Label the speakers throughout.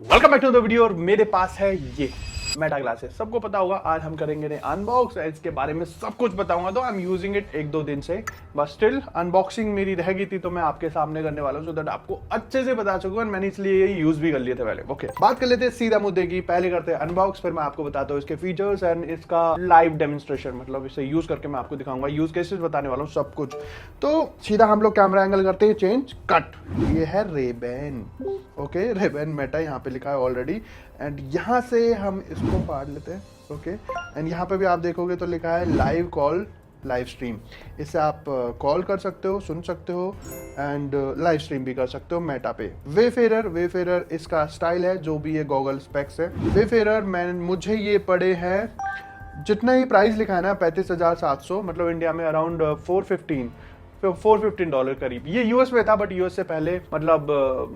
Speaker 1: Welcome back to the video. और मेरे पास है ये मेटा ग्लासेस। सबको पता होगा आज हम करेंगे अनबॉक्स। इसके बारे में सब कुछ बताऊंगा। तो आई एम यूजिंग इट एक दो दिन से, बट स्टिल अनबॉक्सिंग मेरी रह गई थी तो मैं आपके सामने करने वाला हूं सो दैट आपको अच्छे से बता सकूं। मैंने इसलिए ये यूज भी कर लिए थे पहले। ओके, बात कर लेते हैं सीधा मुद्दे की। पहले करते हैं अनबॉक्स, फिर मैं आपको बताता हूँ इसके फीचर्स एंड इसका लाइव डेमोन्स्ट्रेशन, मतलब इसे यूज करके मैं आपको दिखाऊंगा, यूज केसेस बताने वाला हूँ सब कुछ। तो सीधा हम लोग कैमरा एंगल करते हैं चेंज, कट। ये है रेबेन। ओके, रेबेन मेटा यहाँ पे लिखा है ऑलरेडी। एंड यहाँ से हम इसको फाड़ लेते हैं। ओके, एंड यहाँ पे भी आप देखोगे तो लिखा है लाइव कॉल लाइव स्ट्रीम। इससे आप कॉल कर सकते हो, सुन सकते हो एंड लाइव स्ट्रीम भी कर सकते हो मेटा पे। वेफेरर इसका स्टाइल है, जो भी ये गॉगल स्पेक्स है। वेफेरर मुझे ये पड़े हैं, जितना ही प्राइस लिखा है ना 35,700, मतलब इंडिया में अराउंड $415 करीब। ये यूएस में था, बट यूएस से पहले मतलब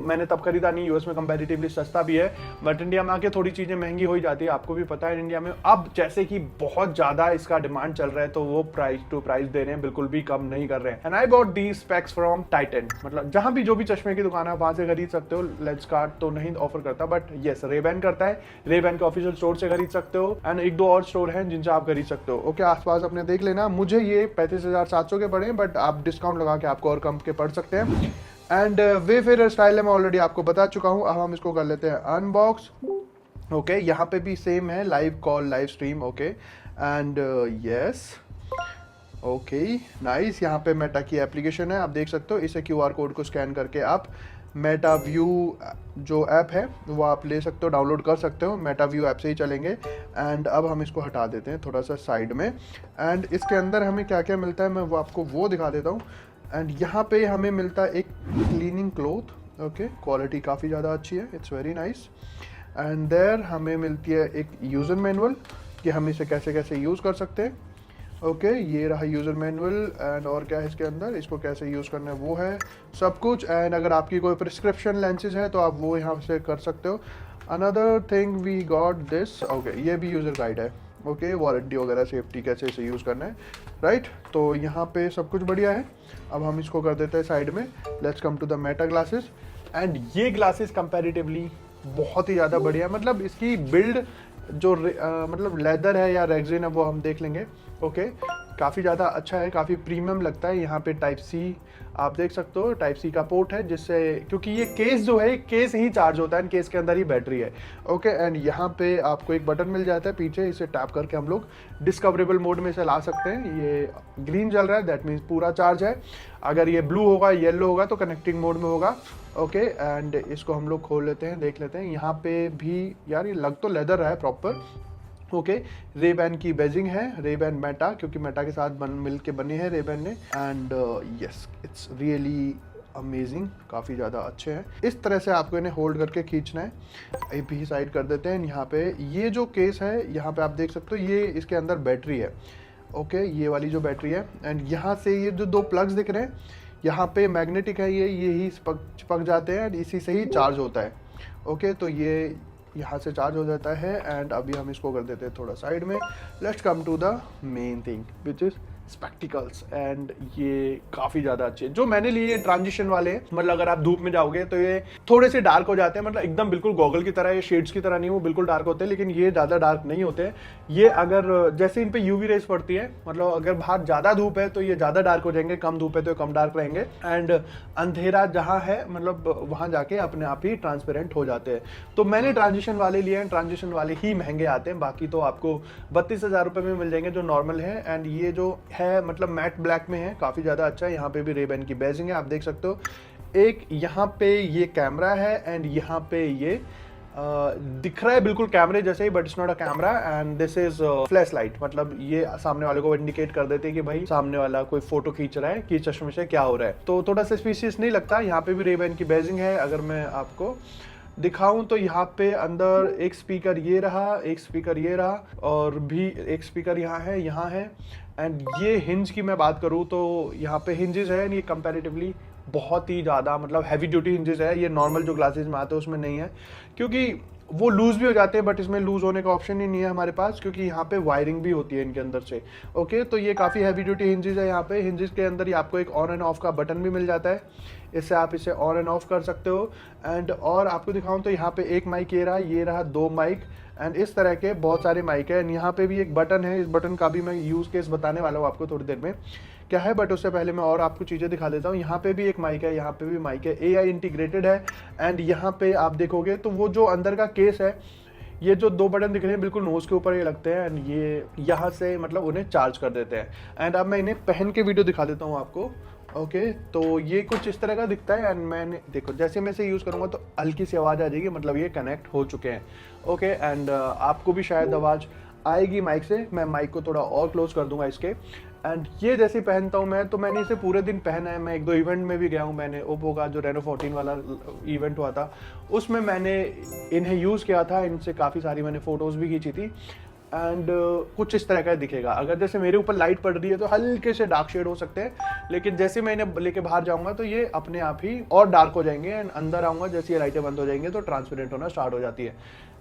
Speaker 1: मैंने तब खरीदा नहीं। यूएस में कंपैरेटिवली सस्ता भी है, बट इंडिया में आके थोड़ी चीजें महंगी हो ही जाती है। आपको भी पता है इंडिया में अब जैसे कि बहुत ज्यादा इसका डिमांड चल रहा है, तो वो प्राइस टू प्राइस दे रहे हैं, बिल्कुल भी कम नहीं कर रहे हैं। And I bought the specs from Titan. मतलब जहां भी जो भी चश्मे की दुकान है वहां से खरीद सकते हो। लेंसकार्ट तो नहीं ऑफर करता, बट येस रेबेन करता है। रेबेन के ऑफिशियल स्टोर से खरीद सकते हो एंड एक दो और स्टोर हैं जिनसे आप खरीद सकते हो। ओके, आसपास अपने देख लेना। मुझे ये 35,700 के पड़े, बट आप डिस्काउंट लगा के आपको और कम के पड़ सकते हैं। एंड वेफेरर स्टाइल है, मैं ऑलरेडी आपको बता चुका हूं। अब हम इसको कर लेते हैं अनबॉक्स। ओके, यहाँ पे भी सेम है, live call live stream. Okay and yes, okay nice. यहाँ पे मेटा की एप्लीकेशन है, आप देख सकते हो। इसे क्यूआर कोड को स्कैन करके आप मेटा व्यू जो ऐप है वो आप ले सकते हो, डाउनलोड कर सकते हो। मेटा व्यू ऐप से ही चलेंगे। एंड अब हम इसको हटा देते हैं थोड़ा सा साइड में। एंड इसके अंदर हमें क्या क्या मिलता है मैं वो आपको वो दिखा देता हूँ। एंड यहाँ पे हमें मिलता है एक क्लीनिंग क्लॉथ। ओके, क्वालिटी काफ़ी ज़्यादा अच्छी है, it's very nice. And there हमें मिलती है एक यूज़र मैनुअल कि हम इसे कैसे कैसे यूज़ कर सकते हैं। ओके, ये रहा यूज़र मैनुअल। एंड और क्या है इसके अंदर, इसको कैसे यूज़ करना है वो है सब कुछ। एंड अगर आपकी कोई प्रिस्क्रिप्शन लेंसेज है तो आप वो यहाँ से कर सकते हो। Another thing we got this. Okay, ये भी यूज़र गाइड है। ओके, वारंटी वगैरह, सेफ्टी कैसे इसे यूज़ करना है, राइट। तो यहाँ पे सब कुछ बढ़िया है। अब हम इसको कर देते हैं साइड में। Let's come to the Meta glasses. And ये ग्लासेस कंपैरेटिवली बहुत ही ज़्यादा बढ़िया, मतलब इसकी बिल्ड जो मतलब लेदर है या रेक्सिन है वो हम देख लेंगे। ओके, काफ़ी ज़्यादा अच्छा है, काफ़ी प्रीमियम लगता है। यहाँ पे टाइप सी आप देख सकते हो, टाइप सी का पोर्ट है, जिससे क्योंकि ये केस जो है केस ही चार्ज होता है, केस के अंदर ही बैटरी है। ओके, एंड यहाँ पे आपको एक बटन मिल जाता है पीछे, इसे टैप करके हम लोग डिस्कवरेबल मोड में इसे ला सकते हैं। ये ग्रीन जल रहा है, दैट मीन्स पूरा चार्ज है। अगर ये ब्लू होगा, येलो होगा तो कनेक्टिंग मोड में होगा। ओके, एंड इसको हम लोग खोल लेते हैं, देख लेते हैं। यहाँ पे भी यार ये लग तो लेदर रहा है प्रॉपर। ओके, रेबेन की बेजिंग है, रेबेन मेटा, क्योंकि मेटा के साथ मिल के बनी है रेबेन ने। And yes, it's really amazing, काफ़ी ज़्यादा अच्छे हैं। इस तरह से आपको इन्हें होल्ड करके खींचना है। ये भी साइड कर देते हैं। यहाँ पे ये जो केस है, यहाँ पे आप देख सकते हो, ये इसके अंदर बैटरी है। ओके, ये वाली जो बैटरी है। एंड यहाँ से ये जो दो प्लग्स दिख रहे हैं, यहाँ पे मैग्नेटिक है, ये ही चिपक जाते हैं, इसी से ही चार्ज होता है। ओके, तो ये यहाँ से चार्ज हो जाता है। एंड अभी हम इसको कर देते हैं थोड़ा साइड में। Let's come to the main thing which is spectacles. And ये काफ़ी ज़्यादा अच्छे जो मैंने लिए ट्रांजिशन वाले हैं। मतलब अगर आप धूप में जाओगे तो ये थोड़े से डार्क हो जाते हैं, मतलब एकदम बिल्कुल गॉगल की तरह, ये शेड्स की तरह नहीं, वो बिल्कुल डार्क होते हैं, लेकिन ये ज़्यादा डार्क नहीं होते हैं। ये अगर जैसे इन पे यूवी रेस पड़ती है, मतलब अगर बाहर ज़्यादा धूप है तो ये ज़्यादा डार्क हो जाएंगे, कम धूप है तो कम डार्क रहेंगे। एंड अंधेरा जहाँ है मतलब वहाँ जाके अपने आप ही ट्रांसपेरेंट हो जाते हैं। तो मैंने ट्रांजिशन वाले लिए हैं, ट्रांजिशन वाले ही महंगे आते हैं, बाकी तो आपको 32,000 रुपये में मिल जाएंगे जो नॉर्मल है। एंड ये जो है मतलब मैट ब्लैक में है, काफ़ी ज़्यादा अच्छा है। यहाँ पे भी रेबेन की बेजिंग है, आप देख सकते हो। एक यहाँ पे ये कैमरा है एंड यहाँ पे ये दिख रहा है बिल्कुल कैमरे जैसे ही, but it's not a camera. And this is flash light, मतलब ये सामने वाले को इंडिकेट कर देते हैं कि भाई सामने वाला कोई फोटो खींच रहा है कि चश्मे से क्या हो रहा है। तो थोड़ा सा स्पीशियस नहीं लगता। यहाँ पे भी रेबेन की बेजिंग है। अगर मैं आपको दिखाऊं तो यहाँ पे अंदर एक स्पीकर ये रहा, एक स्पीकर ये रहा, और भी एक स्पीकर यहाँ है। एंड ये हिंज की मैं बात करूँ तो यहाँ पे हिंजेस है, ये कंपैरेटिवली बहुत ही ज़्यादा मतलब हैवी ड्यूटी हिंजेस है। ये नॉर्मल जो ग्लासेस में आते हैं उसमें नहीं है, क्योंकि वो लूज़ भी हो जाते हैं, बट इसमें लूज़ होने का ऑप्शन ही नहीं है हमारे पास, क्योंकि यहाँ पे वायरिंग भी होती है इनके अंदर से। ओके, तो ये काफ़ी हैवी ड्यूटी हिंजेस है। यहाँ पे हिंजेस के अंदर ही आपको एक ऑन एंड ऑफ का बटन भी मिल जाता है। इससे आप इसे ऑन एंड ऑफ कर सकते हो। एंड और आपको दिखाऊं तो यहाँ पे एक माइक ये रहा 2 माइक, एंड इस तरह के बहुत सारे माइक है। एंड यहाँ पे भी एक बटन है, इस बटन का भी मैं यूज़ केस बताने वाला हूँ आपको थोड़ी देर में क्या है, बट उससे पहले मैं और आपको चीज़ें दिखा देता हूँ। यहाँ पे भी एक माइक है, यहाँ पे भी माइक है, AI इंटीग्रेटेड है। एंड यहाँ पे आप देखोगे तो वो जो अंदर का केस है, ये जो 2 बटन दिख रहे हैं बिल्कुल नोज के ऊपर ये लगते हैं, एंड ये यहाँ से मतलब उन्हें चार्ज कर देते हैं। एंड अब मैं इन्हें पहन के वीडियो दिखा देता हूँ आपको। ओके, तो ये कुछ इस तरह का दिखता है। एंड मैंने देखो जैसे मैं इसे यूज़ करूँगा तो हल्की सी आवाज़ आ जाएगी, मतलब ये कनेक्ट हो चुके हैं। ओके, एंड आपको भी शायद आवाज़ आएगी माइक से। मैं माइक को थोड़ा और क्लोज कर दूंगा इसके। एंड ये जैसे पहनता हूँ मैं, तो मैंने इसे पूरे दिन पहना है। मैं 1-2 इवेंट में भी गया हूँ। मैंने ओप्पो का जो रेनो 14 वाला इवेंट हुआ था उसमें मैंने इन्हें यूज़ किया था। इनसे काफ़ी सारी मैंने फ़ोटोज़ भी खींची थी। एंड कुछ इस तरह का दिखेगा। अगर जैसे मेरे ऊपर लाइट पड़ रही है तो हल्के से डार्क शेड हो सकते हैं, लेकिन जैसे मैं इन्हें लेके बाहर जाऊंगा तो ये अपने आप ही और डार्क हो जाएंगे। एंड अंदर आऊँगा जैसे ये लाइटें बंद हो जाएंगे तो ट्रांसपेरेंट होना स्टार्ट हो जाती है।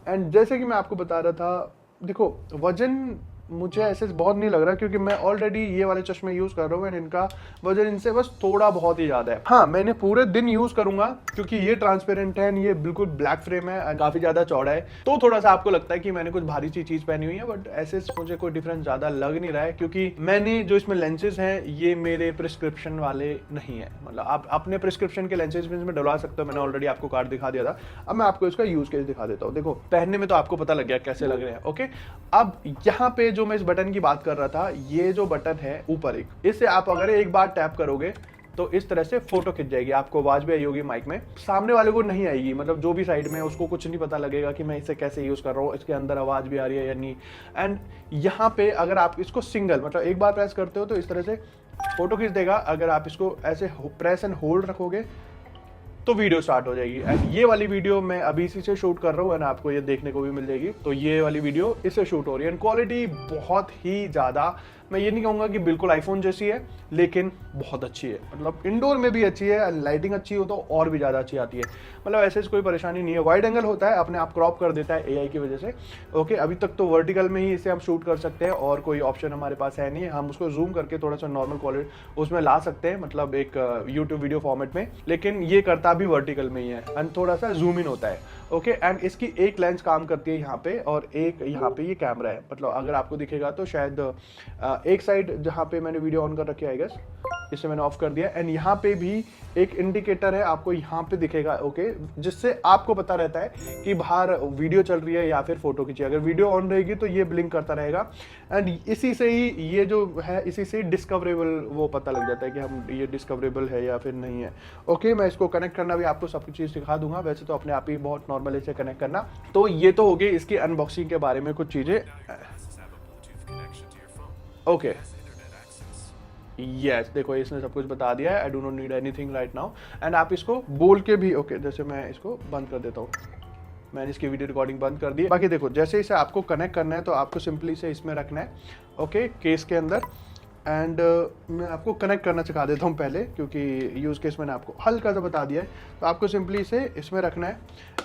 Speaker 1: एंड जैसे कि मैं आपको बता रहा था, देखो वजन मुझे ऐसे बहुत नहीं लग रहा क्योंकि मैं ऑलरेडी ये वाले चश्मे यूज़ कर रहा हूँ। एंड इनका वजन इनसे बस थोड़ा बहुत ही ज़्यादा है। हाँ, मैंने पूरे दिन यूज़ करूँगा क्योंकि ये ट्रांसपेरेंट है, ये बिल्कुल ब्लैक फ्रेम है, काफ़ी ज़्यादा चौड़ा है, तो थोड़ा सा आपको लगता है कि मैंने कुछ भारी सी चीज़ पहनी हुई है। बट ऐसे मुझे कोई डिफरेंस ज़्यादा लग नहीं रहा है क्योंकि मैंने जो इसमें लेंसेज हैं ये मेरे प्रिस्क्रिप्शन वाले नहीं है। मतलब आप अपने प्रिस्क्रिप्शन के लेंसेज में इसमें डलवा सकते हो। मैंने ऑलरेडी आपको कार्ड दिखा दिया था। अब मैं आपको इसका यूज़ केस दिखा देता हूँ। देखो पहनने में तो आपको पता लग गया कैसे लग रहे हैं। ओके, अब यहाँ पे जो मैं इस बटन की बात कर रहा था, ये जो बटन है ऊपर एक, इससे आप अगर एक बार टैप करोगे तो इस तरह से फोटो खिंच जाएगी। आपको आवाज भी आई होगी माइक में, सामने वाले को नहीं आएगी। मतलब जो भी साइड में है उसको कुछ नहीं पता लगेगा कि मैं इसे कैसे यूज कर रहा हूँ, इसके अंदर आवाज भी आ रही है या नहीं। एंड यहाँ पे अगर आप इसको सिंगल मतलब एक बार प्रेस करते हो तो इस तरह से फोटो खींच देगा। अगर आप इसको ऐसे प्रेस एंड होल्ड रखोगे तो वीडियो स्टार्ट हो जाएगी। एंड ये वाली वीडियो मैं अभी इसी से शूट कर रहा हूँ एंड आपको ये देखने को भी मिल जाएगी। तो ये वाली वीडियो इससे शूट हो रही है एंड क्वालिटी बहुत ही ज़्यादा, मैं ये नहीं कहूँगा कि बिल्कुल आईफोन जैसी है, लेकिन बहुत अच्छी है। मतलब इंडोर में भी अच्छी है, लाइटिंग अच्छी हो तो और भी ज़्यादा अच्छी आती है। मतलब ऐसे कोई परेशानी नहीं है। वाइड एंगल होता है, अपने आप क्रॉप कर देता है एआई की वजह से। ओके, अभी तक तो वर्टिकल में ही इसे हम शूट कर सकते हैं और कोई ऑप्शन हमारे पास है नहीं। हम उसको जूम करके थोड़ा सा नॉर्मल क्वालिटी उसमें ला सकते हैं, मतलब एक यूट्यूब वीडियो फॉर्मेट में, लेकिन ये करता भी वर्टिकल में ही है एंड थोड़ा सा जूम इन होता है। ओके, एंड इसकी एक लेंस काम करती है यहाँ पे और एक यहाँ पे ये कैमरा है। मतलब अगर आपको दिखेगा तो शायद एक साइड जहाँ पे मैंने वीडियो ऑन कर रखी है आई गेस, इसे मैंने ऑफ कर दिया। एंड यहाँ पे भी एक इंडिकेटर है, आपको यहाँ पे दिखेगा। ओके, जिससे आपको पता रहता है कि बाहर वीडियो चल रही है या फिर फोटो खींची। अगर वीडियो ऑन रहेगी तो ये ब्लिंक करता रहेगा एंड इसी से ही ये जो है, इसी से डिस्कवरेबल वो पता लग जाता है कि हम ये डिस्कवरेबल है या फिर नहीं है। ओके, मैं इसको कनेक्ट करना भी आपको सब कुछ चीज़ सिखा दूंगा। वैसे तो अपने आप ही बहुत नॉर्मल इसे कनेक्ट करना। तो ये तो हो गई इसकी अनबॉक्सिंग के बारे में कुछ चीज़ें। ओके, यस, देखो इसने सब कुछ बता दिया है। I do not need anything right now. And आप इसको बोल के भी, ओके, जैसे मैं इसको बंद कर देता हूँ, मैंने इसकी वीडियो रिकॉर्डिंग बंद कर दी। बाकी देखो जैसे इसे आपको कनेक्ट करना है तो आपको सिंपली इसे इसमें रखना है, ओके, केस के अंदर। एंड मैं आपको कनेक्ट करना सिखा देता हूँ पहले, क्योंकि यूज़ केस मैंने आपको हल्का सा बता दिया है। तो आपको सिंपली इसे इसमें रखना है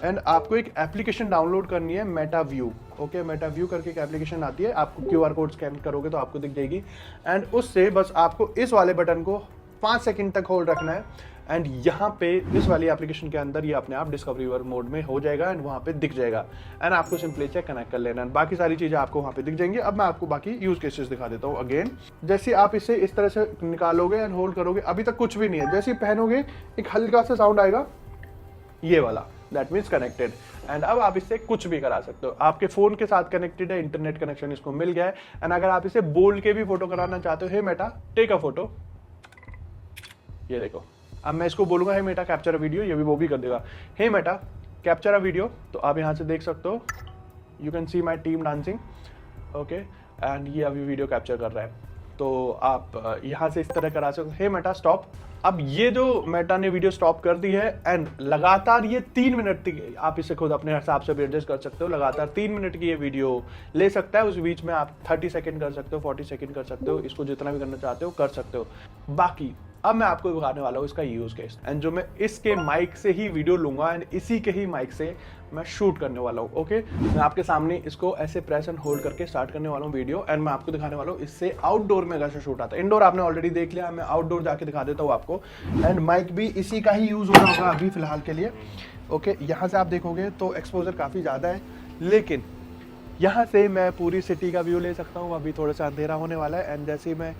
Speaker 1: एंड आपको एक एप्लीकेशन डाउनलोड करनी है, Meta view. Okay, Meta view करके एक एप्लीकेशन आती है, आपको QR कोड स्कैन करोगे तो आपको दिख जाएगी। एंड उससे बस आपको इस वाले बटन को 5 सेकंड तक होल्ड रखना है एंड यहाँ पे इस वाली एप्लीकेशन के अंदर ये अपने आप डिस्कवरीवर मोड में हो जाएगा एंड वहाँ पे दिख जाएगा। एंड आपको सिंपली से कनेक्ट कर लेना है, बाकी सारी चीज़ें आपको वहाँ पे दिख जाएंगी। अब मैं आपको बाकी यूज केसेस दिखा देता हूँ। अगेन, जैसे आप इसे इस तरह से निकालोगे एंड होल्ड करोगे, अभी तक कुछ भी नहीं है। जैसे पहनोगे एक हल्का सा साउंड आएगा, ये वाला, दैट मीन्स कनेक्टेड। एंड अब आप इससे कुछ भी करा सकते हो। आपके फोन के साथ कनेक्टेड है, इंटरनेट कनेक्शन इसको मिल गया है। एंड अगर आप इसे बोल के भी फोटो कराना चाहते हो, हे मेटा टेक अ फोटो, ये देखो। अब मैं इसको बोलूंगा हे मेटा कैप्चर अ वीडियो, ये भी वो भी कर देगा, हे मेटा कैप्चर अ वीडियो। तो आप यहाँ से देख सकते हो, you can see my team dancing. Okay, and ये अभी वीडियो कैप्चर कर रहा है। तो आप यहाँ से इस तरह करा सकते हो, हे मेटा स्टॉप। अब ये जो मेटा ने वीडियो स्टॉप कर दी है एंड लगातार ये 3 मिनट तक, आप इसे खुद अपने हिसाब से भी एडजस्ट कर सकते हो, लगातार 3 मिनट की ये वीडियो ले सकता है। उस बीच में आप 30 सेकंड कर सकते हो, 40 सेकंड कर सकते हो, इसको जितना भी करना चाहते हो कर सकते हो। बाकी अब मैं आपको दिखाने वाला हूँ इसका यूज केस। एंड जो मैं इसके माइक से ही वीडियो लूंगा एंड इसी के ही माइक से मैं शूट करने वाला हूँ। ओके, मैं आपके सामने इसको ऐसे प्रेस एंड होल्ड करके स्टार्ट करने वाला हूँ वीडियो, एंड मैं आपको दिखाने वाला हूँ इससे आउटडोर में कैसे शूट आता है। इंडोर आपने ऑलरेडी देख लिया, मैं आउटडोर जाके दिखा देता हूँ आपको। एंड माइक भी इसी का ही यूज हो रहा होगा अभी फिलहाल के लिए। ओके, यहाँ से आप देखोगे तो एक्सपोजर काफी ज्यादा है, लेकिन यहाँ से मैं पूरी सिटी का व्यू ले सकता हूँ। अभी थोड़ा सा अंधेरा होने वाला है, एंड जैसे ही मैं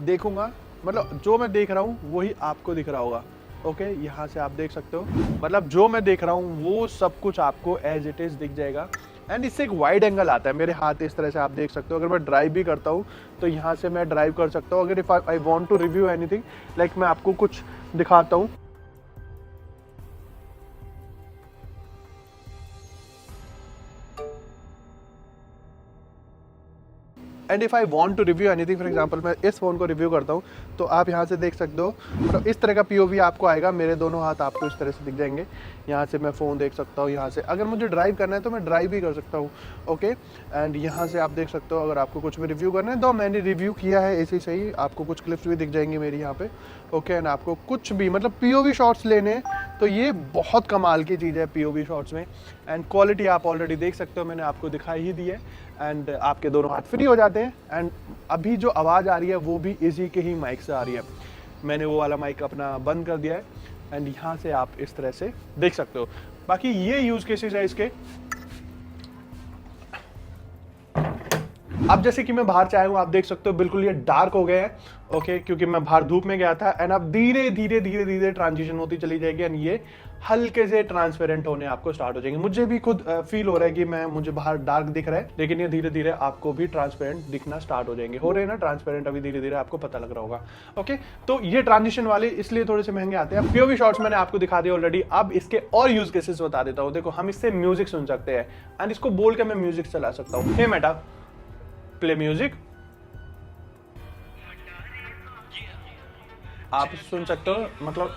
Speaker 1: देखूंगा, मतलब जो मैं देख रहा हूँ वही आपको दिख रहा होगा। ओके, यहाँ से आप देख सकते हो, मतलब जो मैं देख रहा हूँ वो सब कुछ आपको एज इट इज दिख जाएगा। एंड इससे एक वाइड एंगल आता है, मेरे हाथ इस तरह से आप देख सकते हो। अगर मैं ड्राइव भी करता हूँ तो यहाँ से मैं ड्राइव कर सकता हूँ। अगर if I want to review anything, like मैं आपको कुछ दिखाता हूँ। And if I want to review anything, for example मैं इस फोन को रिव्यू करता हूँ, तो आप यहाँ से देख सकते हो, मतलब इस तरह का POV आपको आएगा। मेरे दोनों हाथ आपको इस तरह से दिख जाएंगे। यहाँ से मैं फ़ोन देख सकता हूँ। यहाँ से अगर मुझे ड्राइव करना है तो मैं ड्राइव भी कर सकता हूँ। ओके, एंड यहाँ से आप देख सकते हो, अगर आपको कुछ भी रिव्यू करना है तो मैंने रिव्यू किया है ऐसे सही। आपको कुछ क्लिप्स भी दिख जाएंगी मेरी यहाँ पे। ओके, एंड आपको कुछ भी मतलब POV शॉट्स लेने, तो ये बहुत कमाल की चीज़ है POV शॉट्स में। एंड क्वालिटी आप ऑलरेडी देख सकते हो, मैंने आपको दिखाई ही दी है। एंड आपके दोनों हाथ फ्री हो जाते हैं। एंड अभी जो आवाज़ आ रही है वो भी इसी के ही माइक से आ रही है। मैंने वो वाला माइक अपना बंद कर दिया है, एंड यहाँ से आप इस तरह से देख सकते हो। बाकी ये यूज केसेस है इसके। अब जैसे कि मैं बाहर से आया हूँ, आप देख सकते हो बिल्कुल ये डार्क हो गया है। ओके, क्योंकि मैं बाहर धूप में गया था। एंड अब धीरे धीरे धीरे धीरे ट्रांजिशन होती चली जाएगी, एंड ये हल्के से ट्रांसपेरेंट होने आपको स्टार्ट हो जाएंगे। मुझे भी खुद फील हो रहा है कि मुझे बाहर डार्क दिख रहा है, लेकिन ये धीरे धीरे आपको भी ट्रांसपेरेंट दिखना स्टार्ट हो जाएंगे। हो रहे हैं ना ट्रांसपेरेंट, अभी धीरे धीरे आपको पता लग रहा होगा। ओके, तो ये ट्रांजिशन वाले इसलिए थोड़े से महंगे आते हैं। POV शॉट्स मैंने आपको दिखा दिया ऑलरेडी। अब इसके और यूज केसेस बता देता हूँ। देखो, हम इससे म्यूजिक सुन सकते हैं, एंड इसको बोल के मैं म्यूजिक चला सकता हूँ। हे मेटा, प्ले म्यूजिक। आप सुन सकते हो, मतलब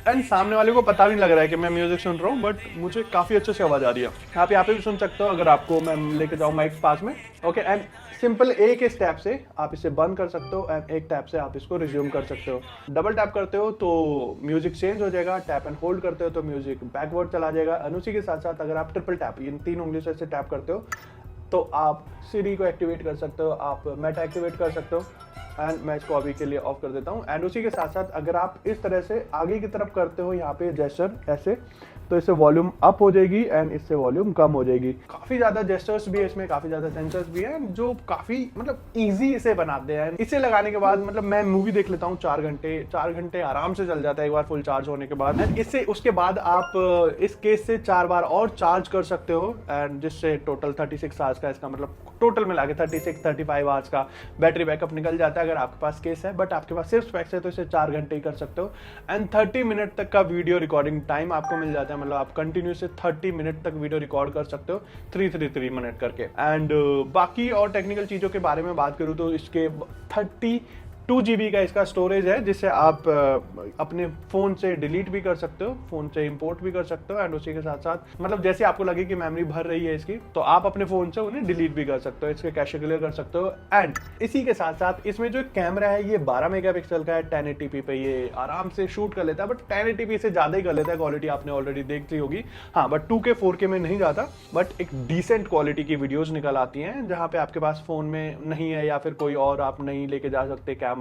Speaker 1: एंड सामने वाले को पता नहीं लग रहा है कि मैं म्यूजिक सुन रहा हूँ, बट मुझे काफी अच्छे से आवाज आ रही है। आप यहाँ पे भी सुन सकते हो अगर आपको मैं लेके जाऊँ माइक पास में। ओके, एंड सिंपल एक इस टैप से आप इसे बंद कर सकते हो, एंड एक टैप से आप इसको रिज्यूम कर सकते हो। डबल टैप करते हो तो म्यूजिक चेंज हो जाएगा, टैप एंड होल्ड करते हो तो म्यूजिक बैकवर्ड चला जाएगा। एंड उसी के साथ साथ अगर आप ट्रिपल टैप, इन 3 उंगली से टैप करते हो तो आप सीरी को एक्टिवेट कर सकते हो, आप मेटा एक्टिवेट कर सकते हो। एंड मैं इसको अभी के लिए ऑफ कर देता हूँ। एंड उसी के साथ साथ अगर आप इस तरह से आगे की तरफ करते हो यहाँ पे जेस्चर ऐसे, तो इससे वॉल्यूम अप हो जाएगी एंड इससे वॉल्यूम कम हो जाएगी। काफी ज्यादा जेस्चर्स भी है इसमें, काफी ज्यादा सेंसर्स भी है जो काफी मतलब इजी इसे बनाते हैं। इसे लगाने के बाद मतलब मैं मूवी देख लेता हूँ 4 घंटे आराम से चल जाता है एक बार फुल चार्ज होने के बाद। एंड इससे उसके बाद आप इस केस से 4 बार और चार्ज कर सकते हो, एंड जिससे टोटल 36 आवर्स का, इसका मतलब टोटल मिला के 36-35 आवर्स का बैटरी बैकअप निकल जाता है अगर आपके पास केस है। बट आपके पास सिर्फ स्पेक्स है तो इसे 4 घंटे ही कर सकते हो। एंड 30 मिनट तक का वीडियो रिकॉर्डिंग टाइम आपको मिल जाता है, मतलब आप कंटिन्यू से 30 मिनट तक वीडियो रिकॉर्ड कर सकते हो 3 मिनट करके। एंड बाकी और टेक्निकल चीजों के बारे में बात करूँ तो इसके 32 GB का इसका स्टोरेज है, जिससे आप अपने फोन से डिलीट भी कर सकते हो, फोन से इंपोर्ट भी कर सकते हो। एंड उसी के साथ साथ मतलब जैसे आपको लगे कि मेमोरी भर रही है इसकी, तो आप अपने फोन से उन्हें डिलीट भी कर सकते हो, इसके कैशे क्लियर कर सकते हो। एंड इसी के साथ साथ इसमें जो कैमरा है ये 12 मेगापिक्सल का है। 1080p पे ये आराम से शूट कर लेता है, बट 1080p से ज्यादा ही कर लेता है। क्वालिटी आपने ऑलरेडी देख ली होगी। हाँ, बट 2K 4K में नहीं जाता, बट एक डिसेंट क्वालिटी की वीडियोज निकल आती हैं जहाँ पे आपके पास फोन में नहीं है या फिर कोई और आप नहीं लेके जा सकते कैमरा,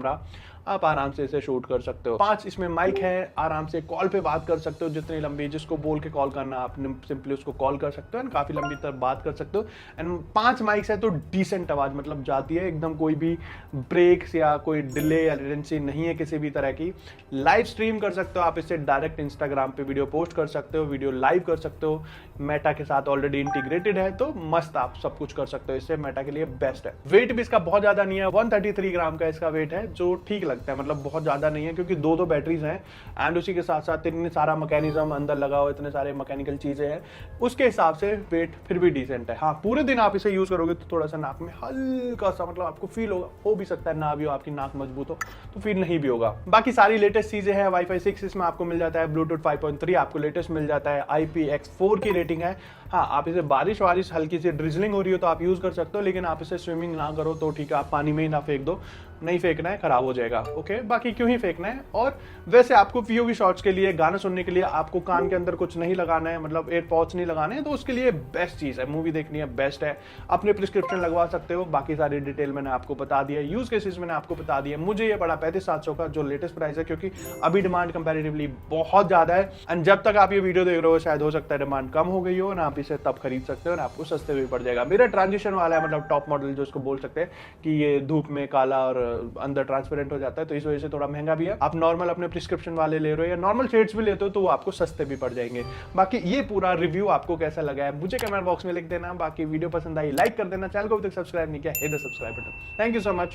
Speaker 1: आप आराम से इसे शूट कर सकते हो। 5 इसमें माइक है, आराम से कॉल पे बात कर सकते हो जितनी लंबी, जिसको बोल के कॉल करना आप सिंपली उसको कॉल कर सकते हो एंड काफी लंबी तक बात कर सकते हो। एंड 5 माइक्स है तो डिसेंट आवाज मतलब जाती है एकदम, कोई भी ब्रेक्स या कोई डिले या लेटेंसी नहीं है किसी भी तरह की। लाइव स्ट्रीम कर सकते हो आप इससे, डायरेक्ट इंस्टाग्राम पे वीडियो पोस्ट कर सकते हो, वीडियो लाइव कर सकते हो। मेटा के साथ ऑलरेडी इंटीग्रेटेड है तो मस्त आप सब कुछ कर सकते हो इससे, मेटा के लिए बेस्ट है। वेट भी इसका बहुत ज्यादा नहीं है, 133 ग्राम का इसका वेट है, जो ठीक लगता है, मतलब बहुत ज्यादा नहीं है क्योंकि 2 बैटरीज हैं। एंड उसी के साथ साथ इतने सारा मैकेनिज्म अंदर लगा हुआ, इतने सारे मैकेनिकल चीजें हैं, उसके हिसाब से वेट फिर भी डिसेंट है। हाँ, पूरे दिन आप इसे यूज करोगे तो थोड़ा सा नाक में हल्का सा मतलब आपको फील होगा, हो भी सकता है ना भी हो, आपकी नाक मजबूत हो तो फील नहीं भी होगा। बाकी सारी लेटेस्ट चीजें हैं, वाईफाई 6 इसमें आपको मिल जाता है, ब्लूटूथ 5.3 आपको लेटेस्ट मिल जाता है, IPX4 की रेटिंग है। हाँ, आप इसे बारिश वारिश हल्की सी ड्रिजलिंग हो रही हो तो आप यूज कर सकते हो, लेकिन आप इसे स्विमिंग ना करो तो ठीक है, आप पानी में ही ना फेंक दो, नहीं फेंकना है, खराब हो जाएगा। ओके, बाकी क्यों ही फेंकना है। और वैसे आपको पीओवी शॉट्स के लिए, गाना सुनने के लिए आपको कान के अंदर कुछ नहीं लगाना है, मतलब एयरपॉड्स नहीं लगाने हैं, तो उसके लिए बेस्ट चीज है, मूवी देखनी है बेस्ट है, अपने प्रिस्क्रिप्शन लगवा सकते हो। बाकी सारी डिटेल मैंने आपको बता दिया, यूज केसेस मैंने आपको बता दिया। मुझे ये पड़ा 3500 का जो लेटेस्ट प्राइस है, क्योंकि अभी डिमांड कंपैरेटिवली बहुत ज्यादा है, एंड जब तक आप ये वीडियो देख रहे हो शायद हो सकता है डिमांड कम हो गई हो, ना आप इसे तब खरीद सकते हो, ना आपको सस्ते भी पड़ जाएगा। मेरा ट्रांजिशन वाला है, मतलब टॉप मॉडल जो इसको बोल सकते हैं कि ये धूप में काला और अंदर ट्रांसपेरेंट हो जाता है, तो इस वजह से थोड़ा महंगा भी है। आप नॉर्मल अपने प्रिस्क्रिप्शन वाले ले रहे हो या नॉर्मल शेड्स भी लेते हो तो वो आपको सस्ते भी पड़ जाएंगे। बाकी ये पूरा रिव्यू आपको कैसा लगा है मुझे कमेंट बॉक्स में लिख देना। बाकी वीडियो पसंद आई लाइक कर देना, चैनल को अभी तक सब्सक्राइब नहीं किया, hit the subscribe button. Thank you so much.